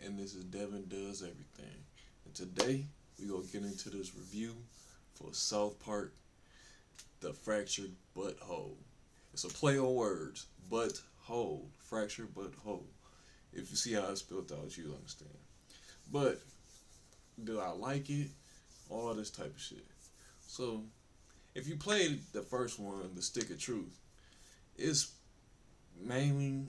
and this is Devin Does Everything. And today, we gonna get into this review for South Park, The Fractured Butthole. It's a play on words, but hole, fractured but whole. If you see how it's spelled out, you'll understand. But, do I like it? All this type of shit. So, if you played the first one, The Stick of Truth, it's mainly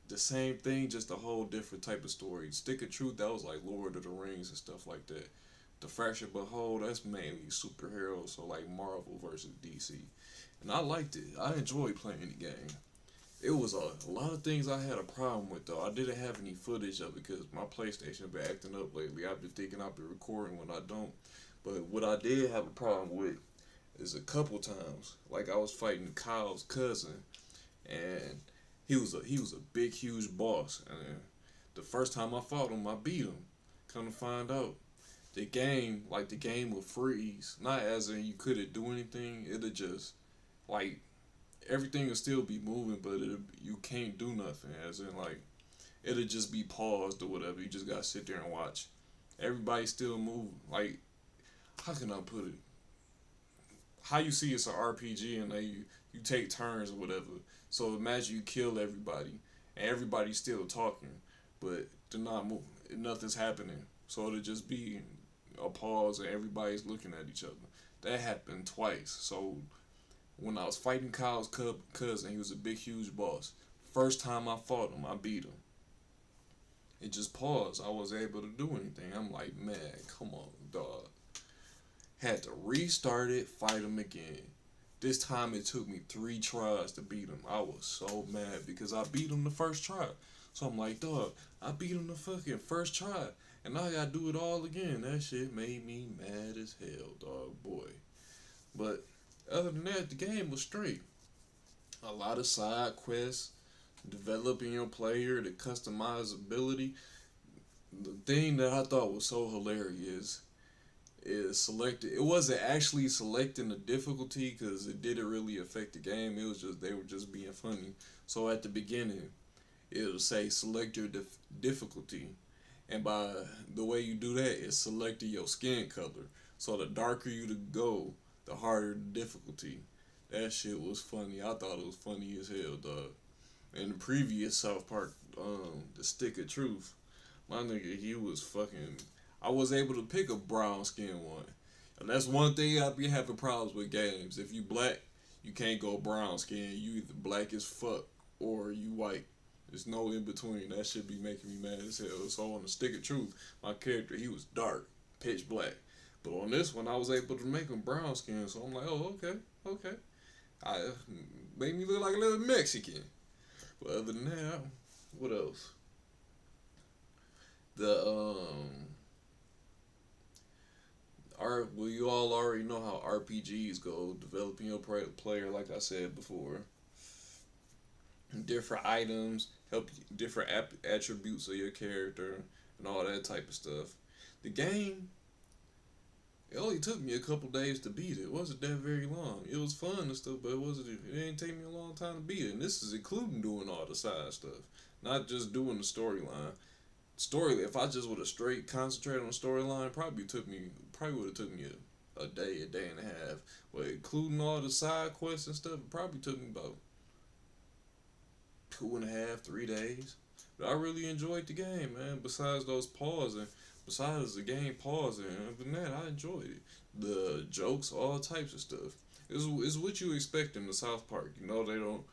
the same thing, just a whole different type of story. Stick of Truth, that was like Lord of the Rings and stuff like that. The Fracture Behold, that's mainly superheroes, so like Marvel versus DC. And I liked it. I enjoyed playing the game. It was a lot of things I had a problem with though. I didn't have any footage of it because my PlayStation been acting up lately. I've been thinking I've been recording when I don't. But what I did have a problem with is a couple times. Like I was fighting Kyle's cousin, and he was a big huge boss. And the first time I fought him, I beat him. Come to find out, the game will freeze. Not as in you couldn't do anything. It'll just like everything will still be moving, but you can't do nothing. As in like it'll just be paused or whatever. You just gotta sit there and watch. Everybody still moving. Like how can I put it? How you see it's an RPG and you take turns or whatever. So imagine you kill everybody and everybody's still talking, but they're not moving. Nothing's happening. So it'll just be a pause and everybody's looking at each other. That happened twice. So when I was fighting Kyle's cousin, he was a big huge boss. First time I fought him, I beat him. It just paused. I wasn't able to do anything. I'm like, man, come on, dog. Had to restart it, fight him again. This time it took me 3 tries to beat him. I was so mad because I beat him the first try. So I'm like, dog, I beat him the fucking first try. And now I gotta do it all again. That shit made me mad as hell, dog, boy. But other than that, the game was straight. A lot of side quests, developing your player, the customizability. The thing that I thought was so hilarious is selected. It wasn't actually selecting the difficulty because it didn't really affect the game. It was just they were just being funny. So at the beginning, it'll say select your difficulty, and by the way you do that is selecting your skin color. So the darker you to go, the harder the difficulty. That shit was funny. I thought it was funny as hell, dog. In the previous South Park, the Stick of Truth, my nigga, he was fucking. I was able to pick a brown skin one. And that's one thing I be having problems with games. If you black, you can't go brown skin. You either black as fuck or you white. There's no in between. That shit be making me mad as hell. So on the Stick of Truth, my character, he was dark, pitch black. But on this one, I was able to make him brown skin. So I'm like, oh, okay, okay. I made me look like a little Mexican. But other than that, what else? The well, you all already know how RPGs go. Developing your player, like I said before. Different items, help different attributes of your character, and all that type of stuff. The game, it only took me a couple days to beat it. It wasn't that very long. It was fun and stuff, but it didn't take me a long time to beat it. And this is including doing all the side stuff, not just doing the storyline. If I just would have straight concentrated on the storyline, probably would have took me a day and a half. But including all the side quests and stuff, it probably took me about 2.5, 3 days. But I really enjoyed the game, man. Besides the game pausing, other than that, I enjoyed it. The jokes, all types of stuff. It's what you expect in the South Park. You know, they don't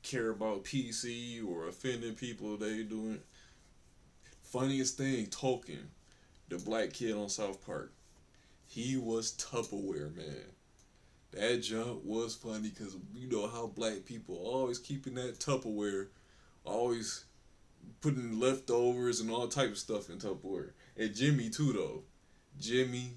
care about PC or offending people. They doing funniest thing, Tolkien, the black kid on South Park. He was Tupperware, man. That jump was funny because you know how black people always keeping that Tupperware, always putting leftovers and all type of stuff in Tupperware. And Jimmy too though. Jimmy,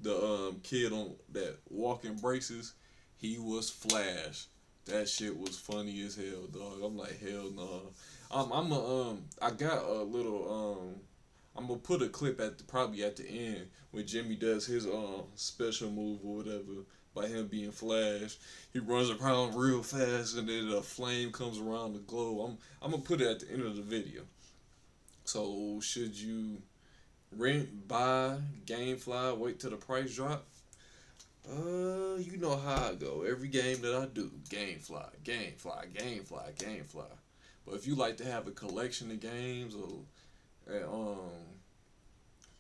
the kid on that walking braces, he was Flash. That shit was funny as hell, dog. I'm like, hell no. I got a little I'm gonna put a clip probably at the end when Jimmy does his special move or whatever by him being Flash. He runs around real fast and then a flame comes around the globe. I'm gonna put it at the end of the video. So should you rent, buy, GameFly, wait till the price drop? You know how I go. Every game that I do, GameFly, GameFly, GameFly, GameFly. But if you like to have a collection of games or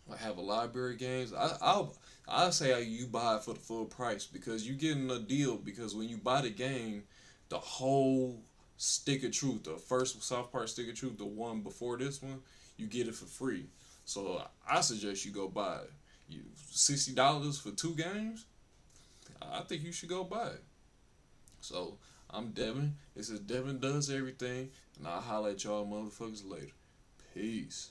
like have a library of games, I say you buy it for the full price because you getting a deal because when you buy the game, the whole stick of truth, the first South Park stick of truth, the one before this one, you get it for free. So I suggest you go buy it. You $60 for 2 games? I think you should go buy it. So I'm Devin. This is Devin Does Everything, and I'll holler at y'all motherfuckers later. Peace.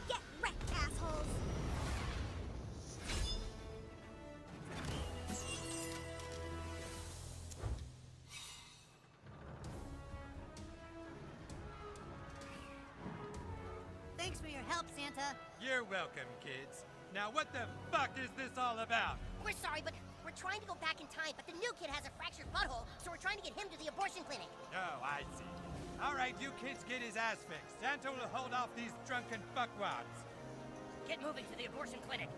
Get wrecked, assholes! Thanks for your help, Santa. You're welcome, kids. Now what the fuck is this all about? We're sorry, but we're trying to go back in time, but the new kid has a fractured butthole, so we're trying to get him to the abortion clinic. Oh, I see. All right, you kids get his ass fixed. Santa will hold off these drunken fuckwads. Get moving to the abortion clinic.